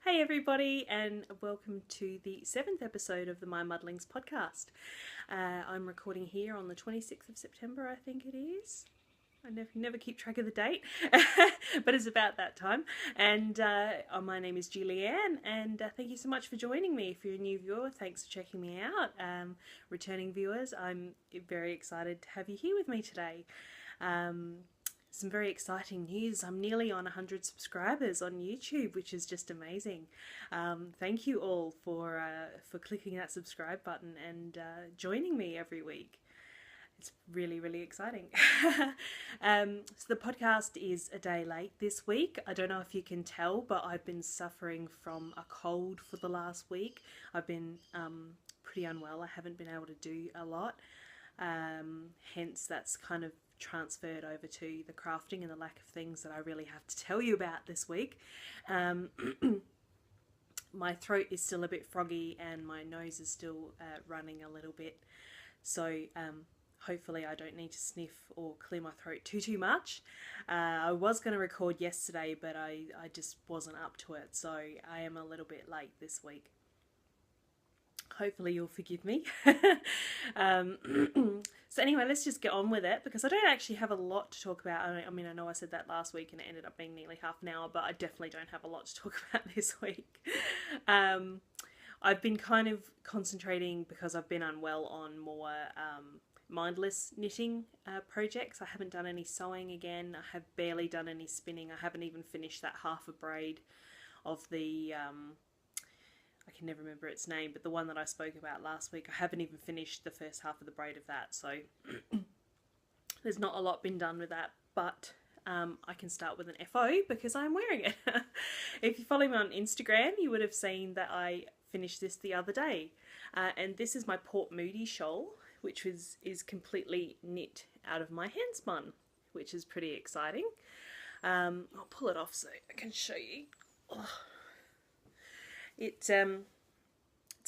Hey everybody, and welcome to the 7th episode of the MyMuddlings podcast. I'm recording here on the 26th of September, I think it is. I never keep track of the date, but it's about that time. And my name is Julianne, and thank you so much for joining me. If you're a new viewer, thanks for checking me out. Returning viewers, I'm very excited to have you here with me today. Some very exciting news. I'm nearly on 100 subscribers on YouTube, which is just amazing. Thank you all for clicking that subscribe button and joining me every week. It's really, really exciting. So the podcast is a day late this week. I don't know if you can tell, but I've been suffering from a cold for the last week. I've been pretty unwell. I haven't been able to do a lot. Hence, that's kind of transferred over to the crafting and the lack of things that I really have to tell you about this week. My throat is still a bit froggy and my nose is still running a little bit, so hopefully I don't need to sniff or clear my throat too much. I was going to record yesterday, but I just wasn't up to it, so I am a little bit late this week. Hopefully you'll forgive me. So anyway, let's just get on with it, because I don't actually have a lot to talk about. I mean, I know I said that last week and it ended up being nearly half an hour, but I definitely don't have a lot to talk about this week. I've been kind of concentrating, because I've been unwell, on more mindless knitting projects. I haven't done any sewing again. I have barely done any spinning. I haven't even finished that half a braid of the I can never remember its name, but the one that I spoke about last week. I haven't even finished the first half of the braid of that, so there's not a lot been done with that, but I can start with an FO because I'm wearing it. If you follow me on Instagram, you would have seen that I finished this the other day, and this is my Moody Shoal, which is completely knit out of my Handspun, which is pretty exciting. I'll pull it off so I can show you. Oh. It's a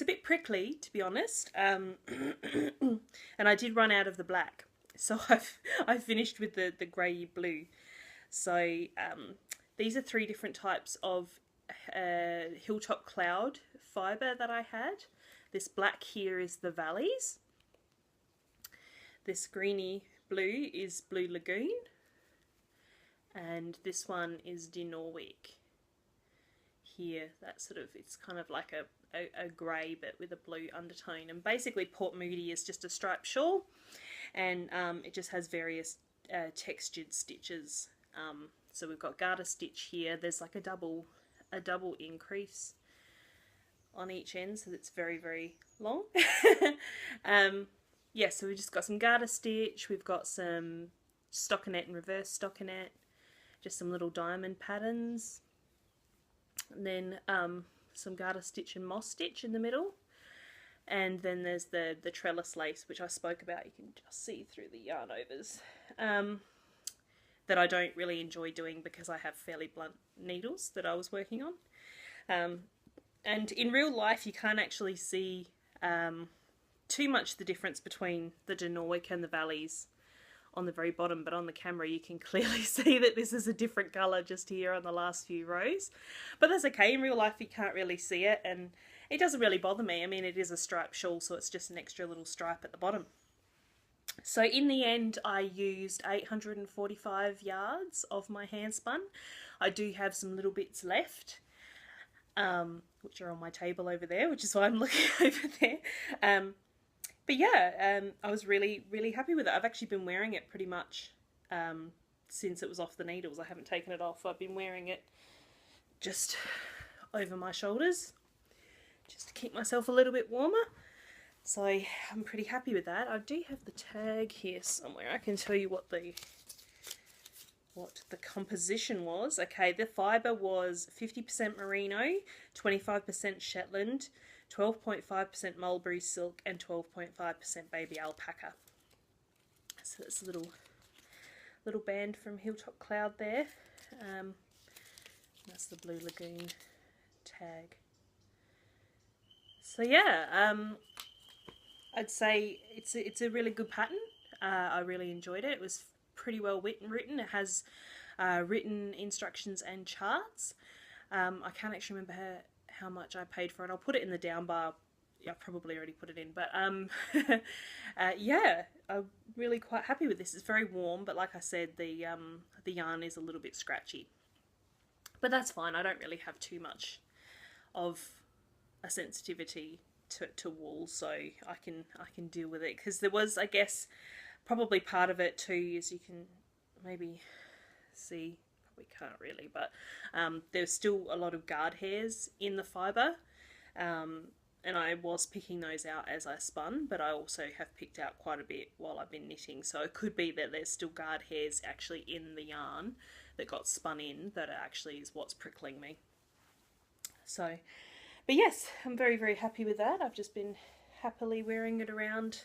bit prickly, to be honest, and I did run out of the black, so I've finished with the grey blue. So these are 3 different types of hilltop cloud fibre that I had. This black here is the valleys. This greeny blue is Blue Lagoon, and this one is De Norwich. Here, that sort of, it's kind of like a grey but with a blue undertone, and basically Port Moody is just a striped shawl, and it just has various textured stitches. So we've got garter stitch here. There's like a double increase on each end, so it's very, very long. Yeah, so we've just got some garter stitch, we've got some stockinette and reverse stockinette, just some little diamond patterns, and then some garter stitch and moss stitch in the middle, and then there's the trellis lace, which I spoke about. You can just see through the yarn overs, that I don't really enjoy doing because I have fairly blunt needles that I was working on, and in real life you can't actually see too much the difference between the De Norwich and the valleys on the very bottom, but on the camera you can clearly see that this is a different colour just here on the last few rows. But that's okay, in real life you can't really see it, and it doesn't really bother me. I mean, it is a striped shawl, so it's just an extra little stripe at the bottom. So in the end I used 845 yards of my Handspun. I do have some little bits left, which are on my table over there, which is why I'm looking over there. But yeah, I was really, really happy with it. I've actually been wearing it pretty much since it was off the needles. I haven't taken it off. I've been wearing it just over my shoulders, just to keep myself a little bit warmer. So I'm pretty happy with that. I do have the tag here somewhere. I can tell you what the composition was. Okay, the fibre was 50% merino, 25% Shetland, 12.5% mulberry silk, and 12.5% baby alpaca. So that's a little band from Hilltop Cloud there. That's the Blue Lagoon tag. So yeah, I'd say it's a really good pattern. I really enjoyed it. It was pretty well written. It has written instructions and charts. I can't actually remember how much I paid for it. I'll put it in the down bar. I probably already put it in, but yeah, I'm really quite happy with this. It's very warm, but like I said, the yarn is a little bit scratchy, but that's fine. I don't really have too much of a sensitivity to wool, so I can deal with it, because there was, I guess, probably part of it too, as you can maybe see, probably can't really, but there's still a lot of guard hairs in the fibre, and I was picking those out as I spun, but I also have picked out quite a bit while I've been knitting, so it could be that there's still guard hairs actually in the yarn that got spun in that actually is what's prickling me. So, but yes, I'm very, very happy with that. I've just been happily wearing it around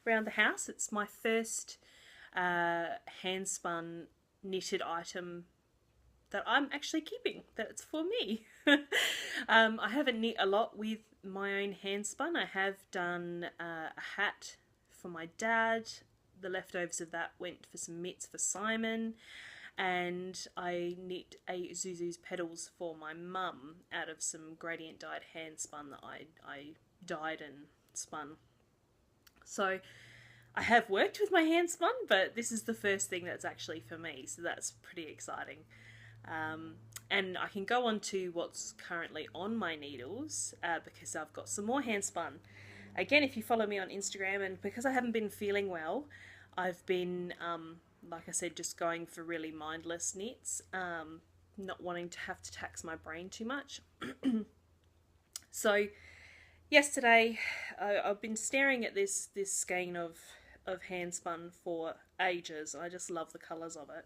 the house. It's my first handspun knitted item that I'm actually keeping, that's for me. I haven't knit a lot with my own handspun. I have done a hat for my dad. The leftovers of that went for some mitts for Simon, and I knit a Zuzu's petals for my mum out of some gradient dyed handspun that I dyed and spun. So I have worked with my handspun, but this is the first thing that's actually for me, so that's pretty exciting. And I can go on to what's currently on my needles, because I've got some more handspun. Again, if you follow me on Instagram, and because I haven't been feeling well, I've been, like I said, just going for really mindless knits, not wanting to have to tax my brain too much. So yesterday, I've been staring at this skein of handspun for ages. I just love the colours of it.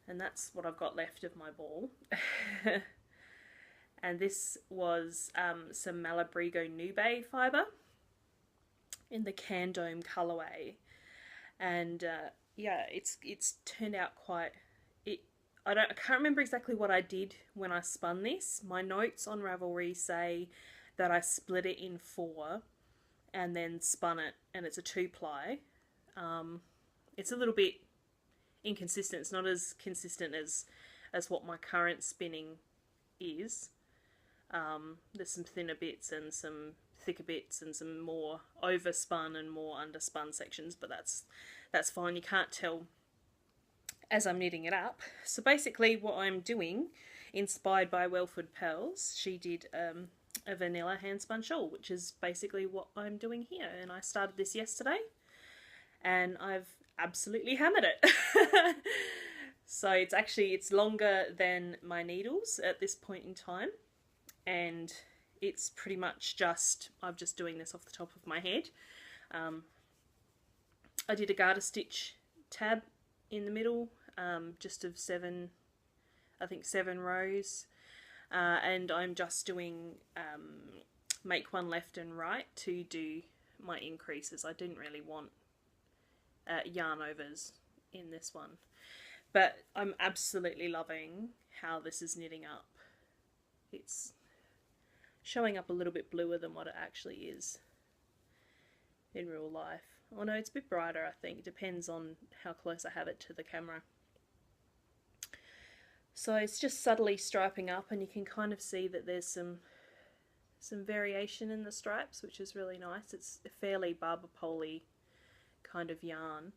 And that's what I've got left of my ball. And this was some Malabrigo Nube fibre in the Candome colourway. And yeah, it's turned out quite... I can't remember exactly what I did when I spun this. My notes on Ravelry say that I split it in 4 and then spun it, and it's a 2-ply. It's a little bit inconsistent. It's not as consistent as what my current spinning is. There's some thinner bits and some thicker bits and some more overspun and more underspun sections, but that's fine. You can't tell as I'm knitting it up. So basically what I'm doing, inspired by Welford Pels, she did a vanilla handspun shawl, which is basically what I'm doing here, and I started this yesterday and I've absolutely hammered it. So it's longer than my needles at this point in time, and it's pretty much I'm just doing this off the top of my head. I did a garter stitch tab in the middle, just of 7 rows, and I'm just doing make one left and right to do my increases. I didn't really want yarn overs in this one, but I'm absolutely loving how this is knitting up. It's showing up a little bit bluer than what it actually is in real life. Oh no, it's a bit brighter, I think. It depends on how close I have it to the camera. So it's just subtly striping up, and you can kind of see that there's some variation in the stripes, which is really nice. It's a fairly Barber Pole kind of yarn,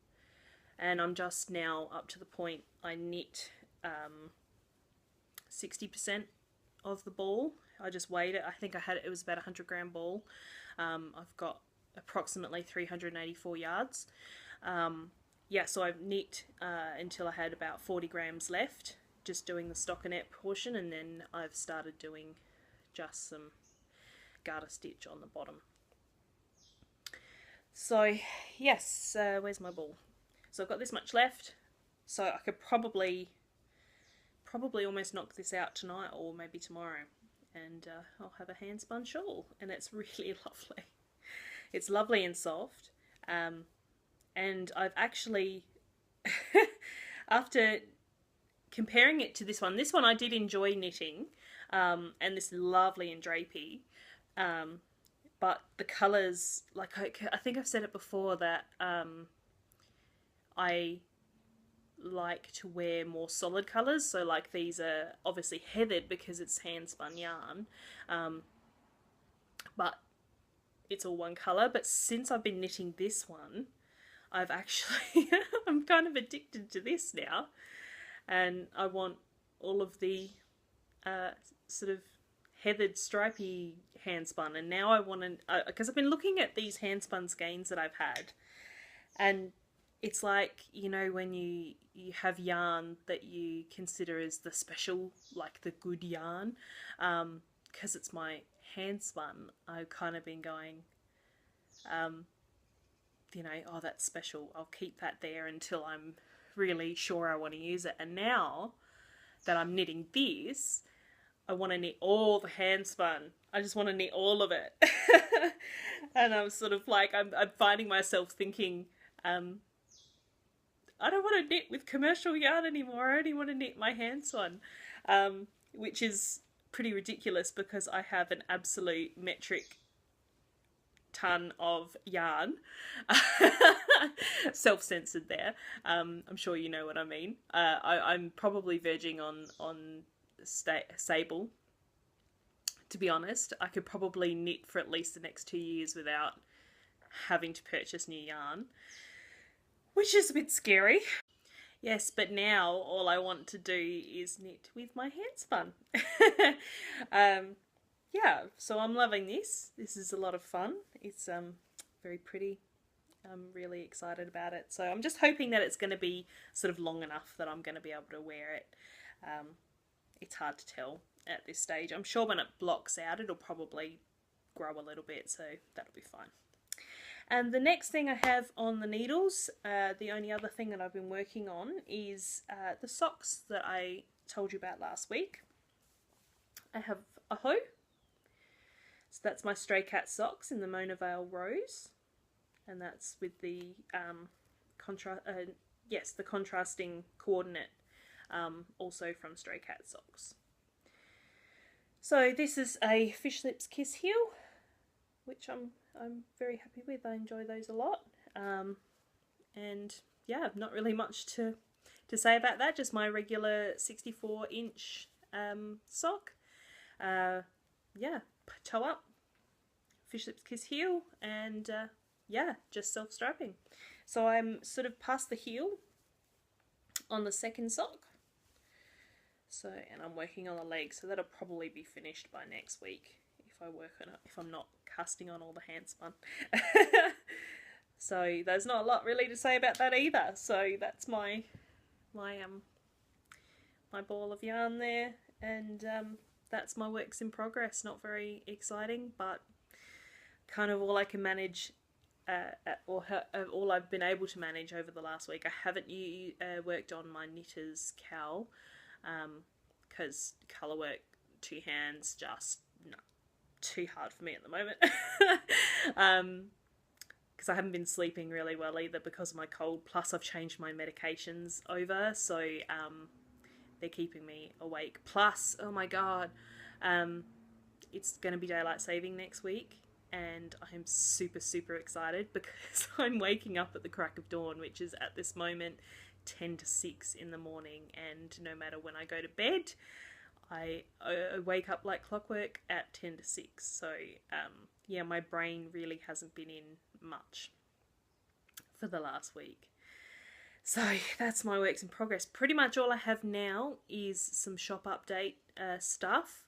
and I'm just now up to the point I knit 60% of the ball. I just weighed it. I think it was about a 100-gram ball. I've got approximately 384 yards. Yeah, so I've knit until I had about 40 grams left, just doing the stockinette portion, and then I've started doing just some garter stitch on the bottom. So yes, where's my ball? So I've got this much left, so I could probably almost knock this out tonight or maybe tomorrow, and I'll have a handspun shawl, and it's really lovely. It's lovely and soft, and I've actually after comparing it to this one I did enjoy knitting, and this is lovely and drapey, but the colours, like I think I've said it before, that I like to wear more solid colours. So like these are obviously heathered because it's hand spun yarn, but it's all one colour. But since I've been knitting this one, I've actually I'm kind of addicted to this now, and I want all of the sort of heathered stripy hand spun. And now I want to, because I've been looking at these hand spun skeins that I've had, and it's like, you know, when you have yarn that you consider as the special, like the good yarn, because it's my hand spun, I've kind of been going, you know, oh, that's special, I'll keep that there until I'm really sure I want to use it. And now that I'm knitting this, I want to knit all the hand spun. I just want to knit all of it. And I'm sort of like, I'm finding myself thinking, I don't want to knit with commercial yarn anymore. I only want to knit my hand spun, which is pretty ridiculous because I have an absolute metric ton of yarn. Self-censored there. I'm sure you know what I mean. I'm probably verging on sable. To be honest, I could probably knit for at least the next 2 years without having to purchase new yarn, which is a bit scary. Yes, but now all I want to do is knit with my hand spun. Yeah, so I'm loving this. This is a lot of fun. It's very pretty. I'm really excited about it. So I'm just hoping that it's going to be sort of long enough that I'm going to be able to wear it. It's hard to tell at this stage. I'm sure when it blocks out, it'll probably grow a little bit, so that'll be fine. And the next thing I have on the needles, the only other thing that I've been working on is the socks that I told you about last week. I have a hoe. So that's my Stray Cat socks in the Mona Vale Rose. And that's with the the contrasting coordinate, also from Stray Cat socks. So this is a Fish Lips Kiss heel, which I'm very happy with. I enjoy those a lot. And yeah, not really much to say about that. Just my regular 64-inch sock. Yeah, toe up, Fish Lips Kiss heel, and yeah, just self-strapping. So I'm sort of past the heel on the second sock. So, and I'm working on the leg, so that'll probably be finished by next week if I work on it, if I'm not casting on all the hand spun. So there's not a lot really to say about that either. So that's my ball of yarn there, and that's my works in progress. Not very exciting, but kind of all I can manage, all I've been able to manage over the last week. I haven't worked on my knitter's cowl, because colour work, two hands, just no, too hard for me at the moment. Because I haven't been sleeping really well either because of my cold, plus I've changed my medications over, so they're keeping me awake. Plus, oh my god, it's going to be daylight saving next week, and I'm super excited because I'm waking up at the crack of dawn, which is at this moment 10 to 6 in the morning, and no matter when I go to bed, I wake up like clockwork at 10 to 6. So yeah, my brain really hasn't been in much for the last week. So that's my works in progress. Pretty much all I have now is some shop update stuff.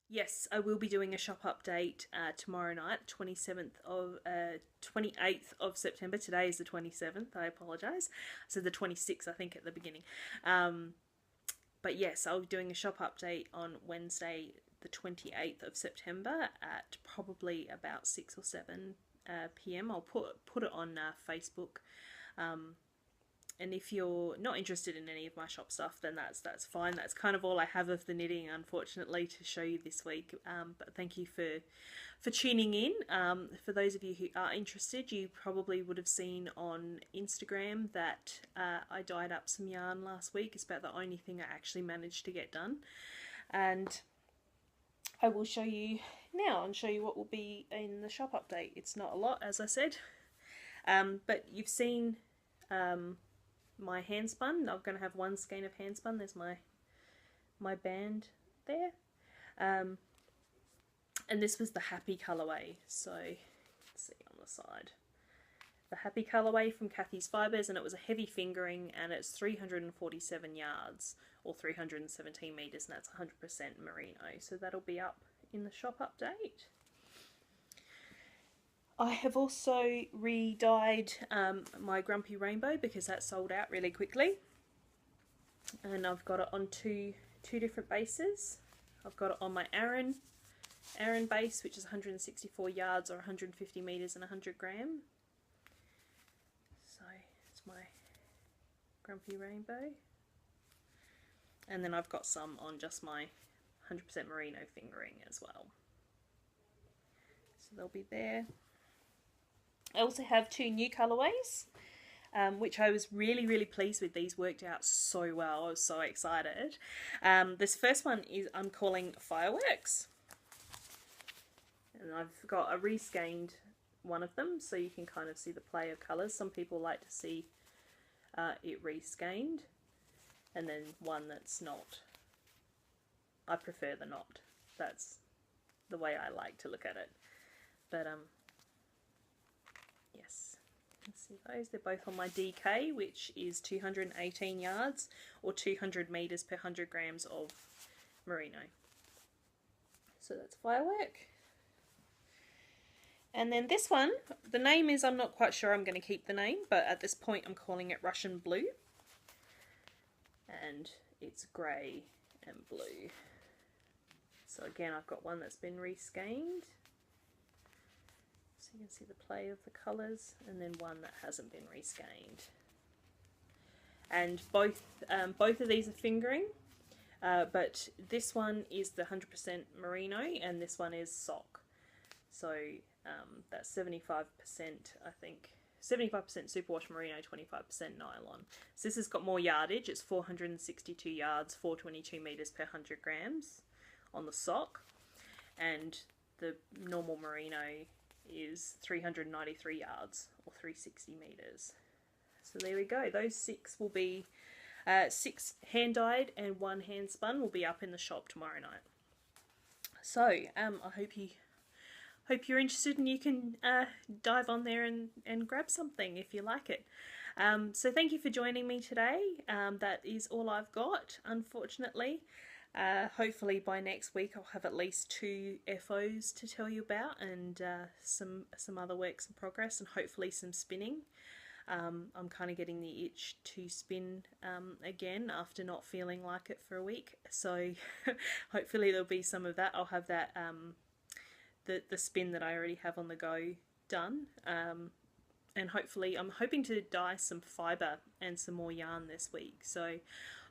Yes, I will be doing a shop update tomorrow night, 28th of September. Today is the 27th, I apologise. I said the 26th, I think, at the beginning. But yes, I'll be doing a shop update on Wednesday, the 28th of September at probably about 6 or 7 p.m. I'll put it on Facebook. And if you're not interested in any of my shop stuff, then that's fine. That's kind of all I have of the knitting, unfortunately, to show you this week. But thank you for tuning in. For those of you who are interested, you probably would have seen on Instagram that I dyed up some yarn last week. It's about the only thing I actually managed to get done. And I will show you now and show you what will be in the shop update. It's not a lot, as I said. But you've seen my Handspun. I'm going to have one skein of Handspun. There's my band there. And this was the Happy colourway. So, let's see on the side. The Happy colourway from Kathy's Fibres, and it was a heavy fingering, and it's 347 yards, or 317 metres, and that's 100% merino. So that'll be up in the shop update. I have also re-dyed my Grumpy Rainbow because that sold out really quickly. And I've got it on two different bases. I've got it on my Aran base, which is 164 yards or 150 metres and 100 gram. So it's my Grumpy Rainbow. And then I've got some on just my 100% merino fingering as well. So they'll be there. I also have two new colourways, which I was really pleased with. These worked out so well. I was so excited. This first one is I'm calling Fireworks. And I've got a reskeined one of them, so you can kind of see the play of colours. Some people like to see it reskeined, and then one that's not. I prefer the not. That's the way I like to look at it. But yes, you can see those. They're both on my DK, which is 218 yards or 200 metres per 100 grams of merino. So that's Firework. And then this one, the name is, I'm not quite sure I'm going to keep the name, but at this point I'm calling it Russian Blue. And it's grey and blue. So again, I've got one that's been reskeined. So you can see the play of the colours, and then one that hasn't been reskeined. And both of these are fingering, but this one is the 100% merino, and this one is sock. So that's 75%, I think, 75% superwash merino, 25% nylon. So this has got more yardage. It's 462 yards, 422 metres per 100 grams on the sock, and the normal merino is 393 yards or 360 metres. So there we go. Those six will be 6 hand dyed and 1 hand spun will be up in the shop tomorrow night. So I hope you're interested, and you can dive on there and grab something if you like it. So thank you for joining me today. That is all I've got, unfortunately. Hopefully by next week I'll have at least 2 FOs to tell you about, and some other works in progress, and hopefully some spinning. I'm kind of getting the itch to spin again after not feeling like it for a week, so hopefully there'll be some of that. I'll have that the spin that I already have on the go done, and hopefully I'm hoping to dye some fibre and some more yarn this week, so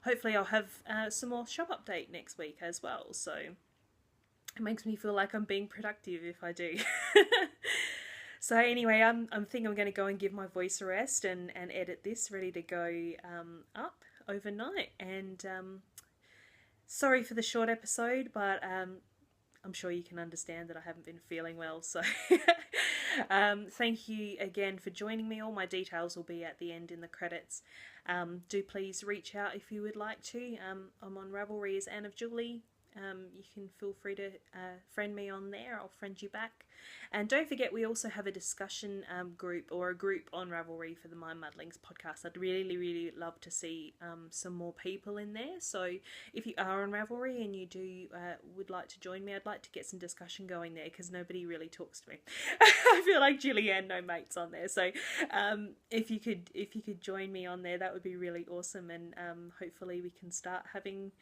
hopefully I'll have some more shop update next week as well. So it makes me feel like I'm being productive if I do. So anyway, I'm thinking I'm going to go and give my voice a rest and edit this, ready to go up overnight. And sorry for the short episode, but I'm sure you can understand that I haven't been feeling well. So thank you again for joining me. All my details will be at the end in the credits. Do please reach out if you would like to. I'm on Ravelry as Anne of Julie. You can feel free to friend me on there. I'll friend you back. And don't forget, we also have a discussion group, or a group on Ravelry for the MyMuddlings podcast. I'd really love to see some more people in there. So if you are on Ravelry and you do would like to join me, I'd like to get some discussion going there, because nobody really talks to me. I feel like Julianne, no mates on there. So if you could join me on there, that would be really awesome. And hopefully we can start having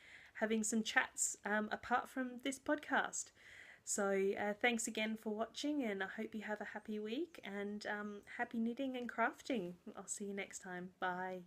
some chats apart from this podcast. So thanks again for watching, and I hope you have a happy week, and happy knitting and crafting. I'll see you next time. Bye.